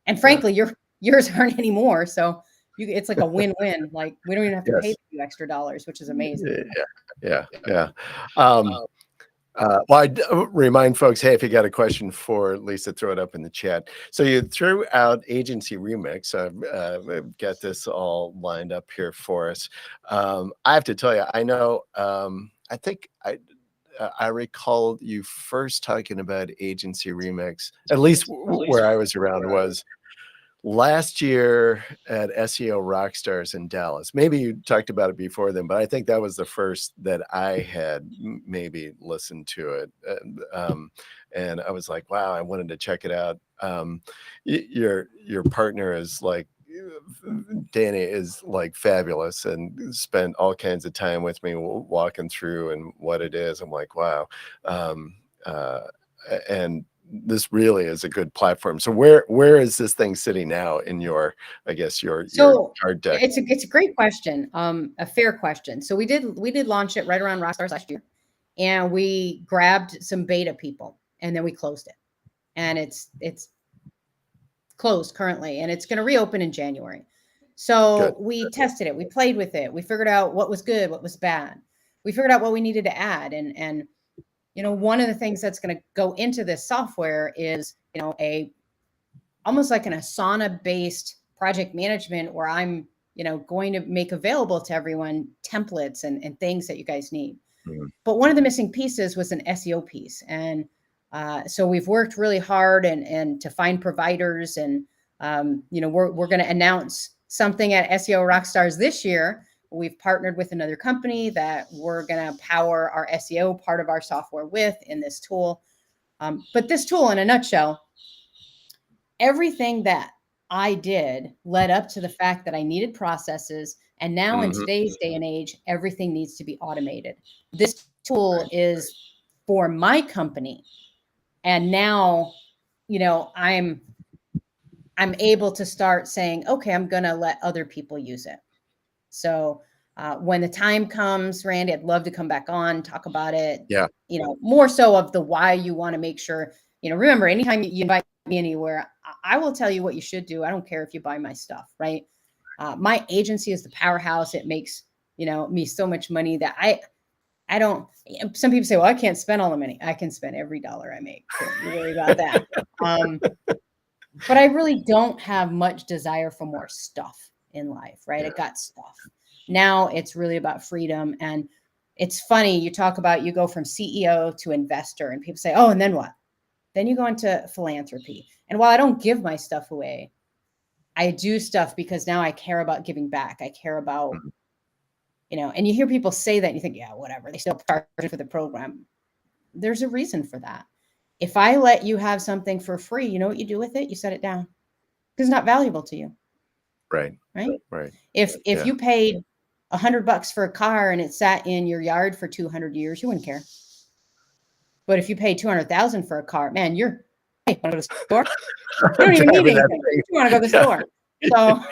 And Yeah. frankly, yours aren't anymore. So it's like a win-win. Like we don't even have to pay Yes. the few extra dollars, which is amazing. Yeah, yeah, yeah. Um, well, remind folks, hey, if you got a question for Lisa, throw it up in the chat. So you threw out Agency Remix. I've got this all lined up here for us. I have to tell you, I know, I think I recall you first talking about Agency Remix, at least where I was around, was last year at SEO Rockstars in Dallas. Maybe you talked about it before then, but I think that was the first that I had maybe listened to it. And I was like, wow, I wanted to check it out. Your partner is like, Danny is like fabulous and spent all kinds of time with me walking through and what it is. I'm like, wow. Um, uh, and this really is a good platform. So where is this thing sitting now in your, I guess, your So card deck? it's a great question, a fair question. So we did launch it right around Rockstars last year, and we grabbed some beta people, and then we closed it, and it's closed currently, and it's going to reopen in January. Good. So we tested it, we played with it, we figured out what was good, what was bad, we figured out what we needed to add, and one of the things that's going to go into this software is a almost like an Asana based project management where I'm, going to make available to everyone templates and things that you guys need. Mhm. But one of the missing pieces was an SEO piece. And so we've worked really hard and to find providers. And, we're going to announce something at SEO Rockstars this year. We've partnered with another company that we're going to power our SEO part of our software with in this tool. But this tool, in a nutshell, everything that I did led up to the fact that I needed processes. And now in Mhm. today's day and age, everything needs to be automated. This tool Right. is for my company. And now, I'm able to start saying, okay, I'm going to let other people use it. So when the time comes, Randy, I'd love to come back on, talk about it, Yeah. more so of the why you want to make sure, remember, anytime you invite me anywhere, I will tell you what you should do. I don't care if you buy my stuff, right? My agency is the powerhouse. It makes, me so much money that I don't, some people say, well, I can't spend all the money. I can spend every dollar I make. So don't you worry about that. Um, but I really don't have much desire for more stuff in life, right? I Yeah. got stuff. Now it's really about freedom. And it's funny, you talk about you go from CEO to investor, and people say, oh, and then what? Then you go into philanthropy. And while I don't give my stuff away, I do stuff because now I care about giving back. I care about Mhm. and you hear people say that and you think, yeah, whatever, they still charge for the program. There's a reason for that. If I let you have something for free, you know what you do with it? You set it down because it's not valuable to you, Right. right? Right. If Yeah. you paid $100 for a car and it sat in your yard for 200 years, you wouldn't care. But if you pay 200,000 for a car, man, hey, want to go to the store? You I'm don't even need driving that anything. thing. You want to go to the Yeah. store.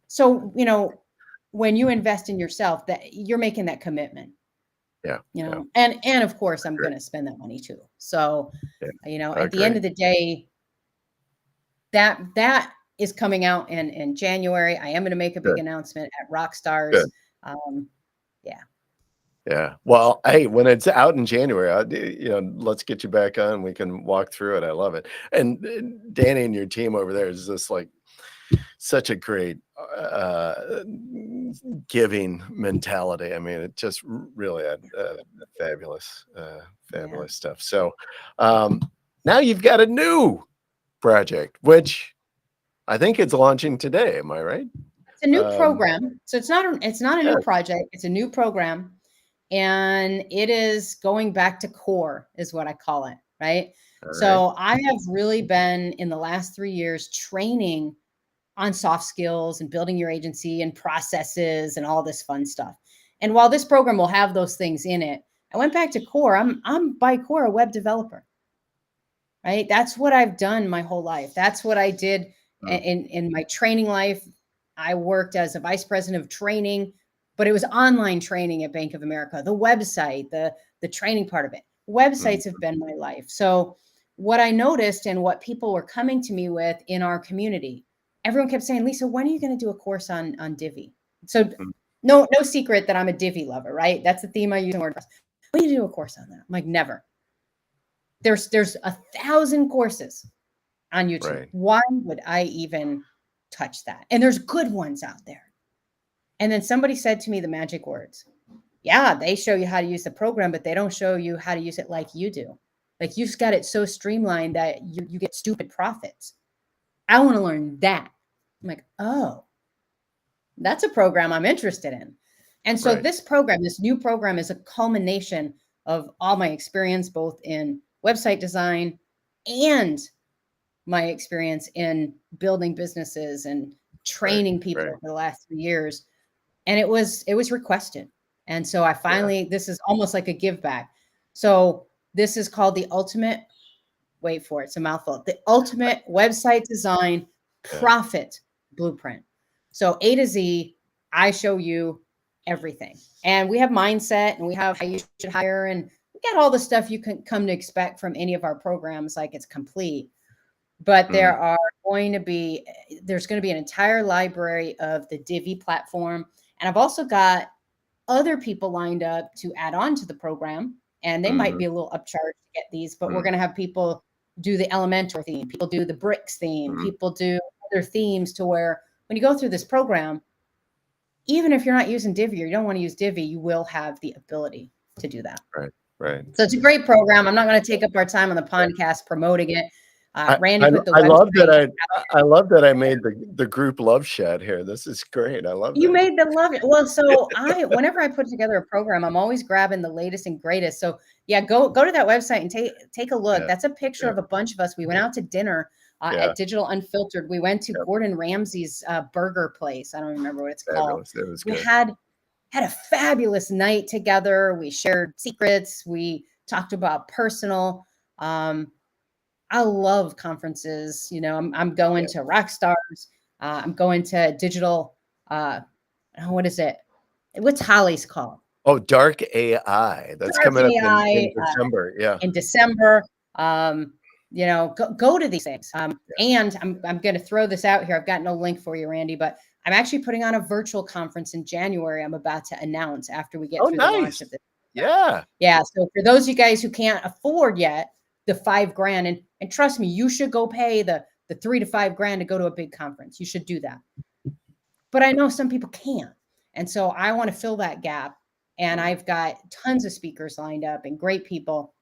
So when you invest in yourself, that you're making that commitment. Yeah. Yeah. And of course, I'm Great. going to spend that money too. So, Yeah. at the end Great. of the day, that is coming out in January. I am going to make a big Good. announcement at Rockstars. Good. Yeah. Yeah. Well, hey, when it's out in January, let's get you back on. We can walk through it. I love it. And Danny and your team over there is just like such a great giving mentality. I mean, it just really fabulous, fabulous stuff. So now you've got a new project, which I think it's launching today. Am I right? It's a new program. So it's not a new Yeah. project. It's a new program. And it is going back to core is what I call it. Right. All right. So I have really been in the last 3 years training on soft skills and building your agency and processes and all this fun stuff. And while this program will have those things in it, I went back to core. I'm by core a web developer. Right? That's what I've done my whole life. That's what I did in my training life. I worked as a vice president of training, but it was online training at Bank of America. The website, the training part of it. Websites have been my life. So what I noticed and what people were coming to me with in our community, everyone kept saying, Lisa, when are you going to do a course on Divi? So no secret that I'm a Divi lover, right? That's the theme I use in WordPress. When do you do a course on that? I'm like, never. There's 1,000 courses on YouTube. Right. Why would I even touch that? And there's good ones out there. And then somebody said to me the magic words. Yeah, they show you how to use the program, but they don't show you how to use it like you do. Like you've got it so streamlined that you get stupid profits. I want to learn that. I'm like, oh, that's a program I'm interested in. And so this new program is a culmination of all my experience, both in website design and my experience in building businesses and training people for the last 3 years. And it was requested. And so I finally, this is almost like a give back. So this is called the ultimate, wait for it, it's a mouthful, the ultimate website design profit blueprint. So A to Z, I show you everything. And we have mindset and we have how you should hire and we got all the stuff you can come to expect from any of our programs, like it's complete. But there's going to be an entire library of the Divi platform. And I've also got other people lined up to add on to the program. And they might be a little upcharged to get these, but we're going to have people do the Elementor theme, people do the bricks theme, people do other themes to where when you go through this program, even if you're not using Divi or you don't want to use Divi, you will have the ability to do that. Right. So it's a great program. I'm not going to take up our time on the podcast promoting it. Randy put the I website. love that I made the group love chat here. This is great. I love You that. made the love. Well, so whenever I put together a program, I'm always grabbing the latest and greatest. So yeah, go to that website and take a look. That's a picture of a bunch of us. We went out to dinner at Digital Unfiltered. We went to Gordon Ramsay's burger place. I don't remember what it's called. It was We good. had a fabulous night together. We shared secrets. We talked about personal. I love conferences. I'm going to Rockstars. I'm going to Digital. What is it? What's Holly's called? Oh, Dark AI. That's coming up in December. In December. Go to these things. And I'm going to throw this out here. I've got no link for you, Randy, but I'm actually putting on a virtual conference in January. I'm about to announce after we get through the launch of this. Yeah. So for those of you guys who can't afford yet the $5,000, and trust me, you should go pay the $3,000 to $5,000 to go to a big conference. You should do that. But I know some people can't. And so I want to fill that gap. And I've got tons of speakers lined up and great people.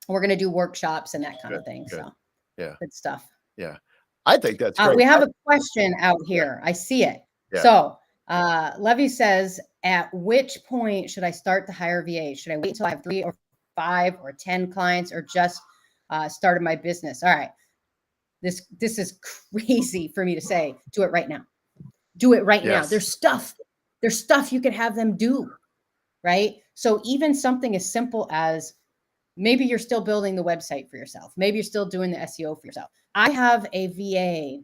We're going to do workshops and that kind of thing. So good stuff. Yeah. I think that's great. We have a question out here. I see it. So Levy says, At which point should I start to hire VA? Should I wait until I have 3 or 5 or 10 clients, or just started my business? All right, this is crazy for me to say. Do it right now. Do it right now. Yes. There's stuff you can have them do, right? So even something as simple as, maybe you're still building the website for yourself. Maybe you're still doing the SEO for yourself. I have a VA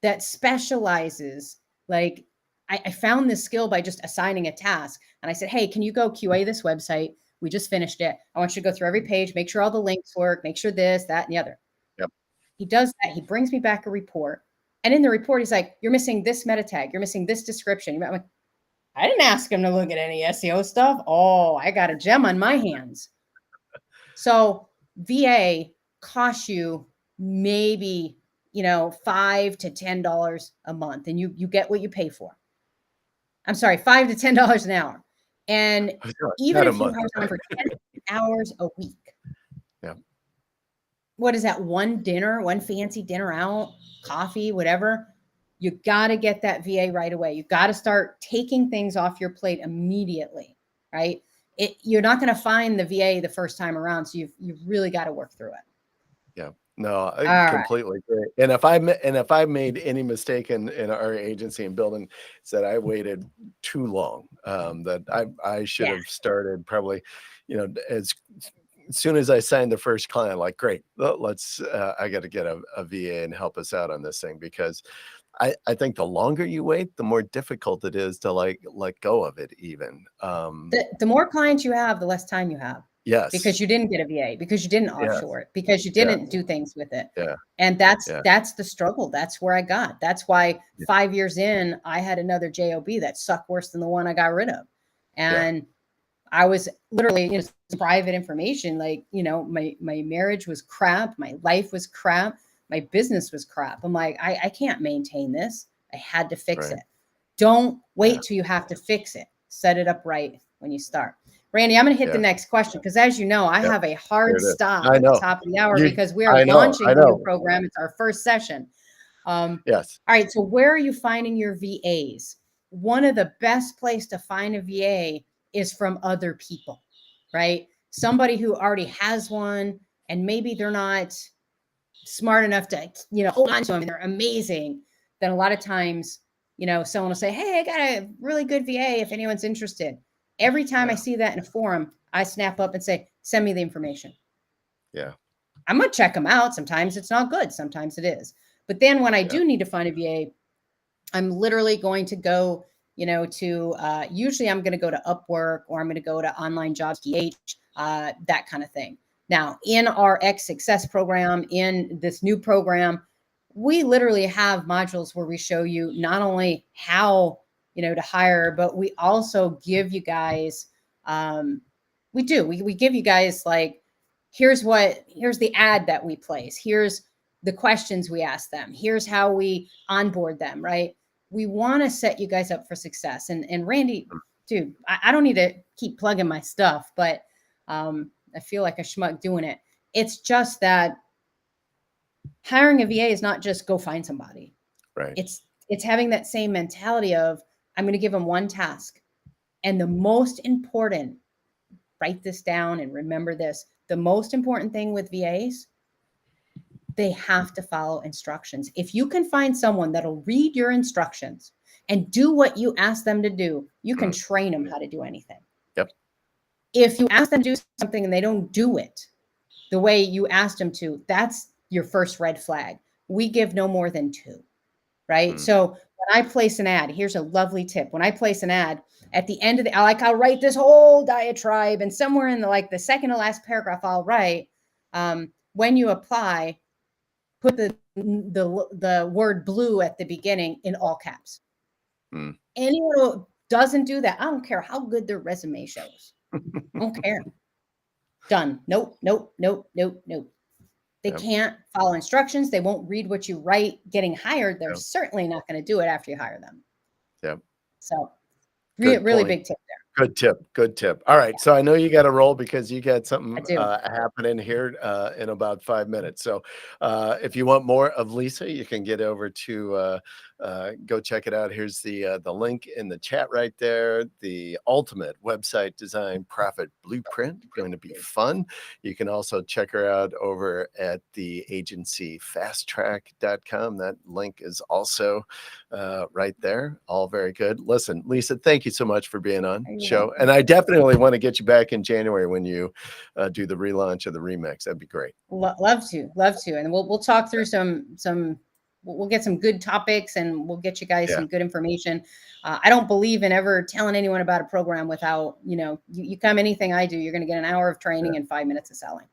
that specializes, like, I found this skill by just assigning a task. And I said, hey, can you go QA this website? We just finished it. I want you to go through every page, make sure all the links work, make sure this, that, and the other. Yep. He does that. He brings me back a report. And in the report, he's like, you're missing this meta tag. You're missing this description. I'm like, I didn't ask him to look at any SEO stuff. Oh, I got a gem on my hands. So VA costs you maybe, $5 to $10 a month, and you get what you pay for. I'm sorry, $5 to $10 an hour. And even Not a if you month. hire someone for 10 hours a week, Yeah. what is that? One fancy dinner out, coffee, whatever. You got to get that VA right away. You got to start taking things off your plate immediately, right? You're not going to find the VA the first time around, so you've really got to work through it. Yeah. No, I All right. completely agree. And if I made any mistake in our agency and building, it's that I waited too long. That I should Yeah. have started probably, as soon as I signed the first client, like, great, let's I got to get a VA and help us out on this thing, because I think the longer you wait, the more difficult it is to like let go of it even. The more clients you have, the less time you have, Yes. because you didn't get a VA, because you didn't Yes. offshore it, because you Yeah. didn't do things with it. Yeah. And that's Yeah. that's the struggle. That's where I got. That's why Yeah. 5 years in, I had another job that sucked worse than the one I got rid of. Yeah. And I was literally, private information. Like, my marriage was crap. My life was crap. My business was crap. I'm like, I can't maintain this. I had to fix Right. it. Don't Yeah. wait till you have to fix it. Set it up right when you start. Randy, I'm going to hit the Yeah. next question, because, as you know, I Yep. have a There hard it is. stop I at the know. top of the hour, You because we are I know. launching I a new know. program. It's our first session. Yes. All right. So where are you finding your VAs? One of the best place to find a VA is from other people, right? Somebody who already has one, and maybe they're not smart enough to, hold on to them, and they're amazing. Then a lot of times, someone will say, hey, I got a really good VA if anyone's interested. Every time I Yeah. see that in a forum, I snap up and say, send me the information. Yeah. I'm going to check them out. Sometimes it's not good. Sometimes it is. But then when I Yeah. do need to find a VA, I'm literally going to go, to usually I'm going to go to Upwork, or I'm going to go to Online Jobs PH, that kind of thing. Now, in our X Success program, in this new program, we literally have modules where we show you not only how, to hire, but we also give you guys, we give you guys, like, here's the ad that we place. Here's the questions we ask them. Here's how we onboard them, right? We want to set you guys up for success. And Randy, dude, I don't need to keep plugging my stuff, but I feel like a schmuck doing it. It's just that hiring a VA is not just go find somebody. Right. It's having that same mentality of, I'm going to give them one task. And the most important, write this down and remember this, the most important thing with VAs, they have to follow instructions. If you can find someone that'll read your instructions and do what you ask them to do, you can train them how to do anything. Yep. If you ask them to do something and they don't do it the way you asked them to, that's your first red flag. We give no more than 2, right? So when I place an ad, here's a lovely tip. When I place an ad, at the end of I'll write this whole diatribe, and somewhere in the second to last paragraph, I'll write, when you apply, put the word blue at the beginning in all caps. Anyone who doesn't do that, I don't care how good their resume shows. I don't care. Done. Nope. They can't follow instructions. They won't read what you write. Getting hired, they're certainly not going to do it after you hire them. Yep. So Good really point. big tip there. Good tip. Good tip. All right. So I know you got to roll because you got something I do. happening here in about 5 minutes. So if you want more of Lisa, you can get over to Go check it out. Here's the link in the chat right there. The ultimate website design profit blueprint, going to be fun. You can also check her out over at the agency fasttrack.com. That link is also right there. All very good. Listen, Lisa, thank you so much for being on You're show. And welcome. I definitely want to get you back in January when you do the relaunch of the remix. That'd be great. Love to, and we'll talk through some. We'll get some good topics, and we'll get you guys Yeah. some good information. I don't believe in ever telling anyone about a program without, you come anything I do, you're going to get an hour of training and 5 minutes of selling.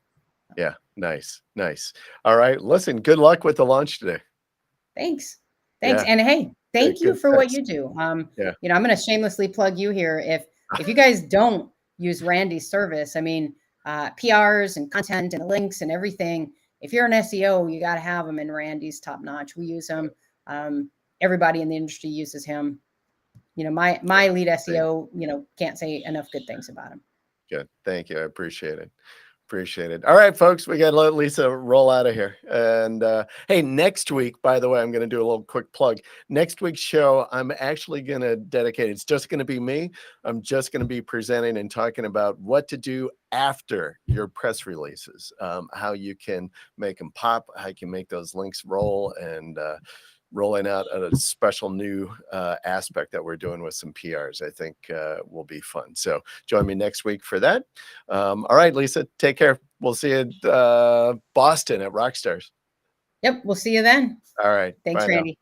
Yeah. Nice. Nice. All right. Listen, good luck with the launch today. Thanks. Thanks. Yeah. And hey, thank you Good. for what Thanks. you do. Yeah. I'm going to shamelessly plug you here. If you guys don't use Randy's service, I mean, PRs and content and links and everything, if you're an SEO, you got to have them, and Randy's top notch. We use him. Everybody in the industry uses him. My lead SEO, can't say enough good things about him. Good. Thank you. I appreciate it. Appreciate it. All right, folks, we got to let Lisa roll out of here. And hey, next week, by the way, I'm going to do a little quick plug. Next week's show, I'm actually going to dedicate, it's just going to be me. I'm just going to be presenting and talking about what to do after your press releases, how you can make them pop, how you can make those links roll, and rolling out a special new aspect that we're doing with some PRs. I think will be fun. So join me next week for that. All right, Lisa, take care. We'll see you at Boston at Rockstars. Yep. We'll see you then. All right. Thanks, Bye now. Randy.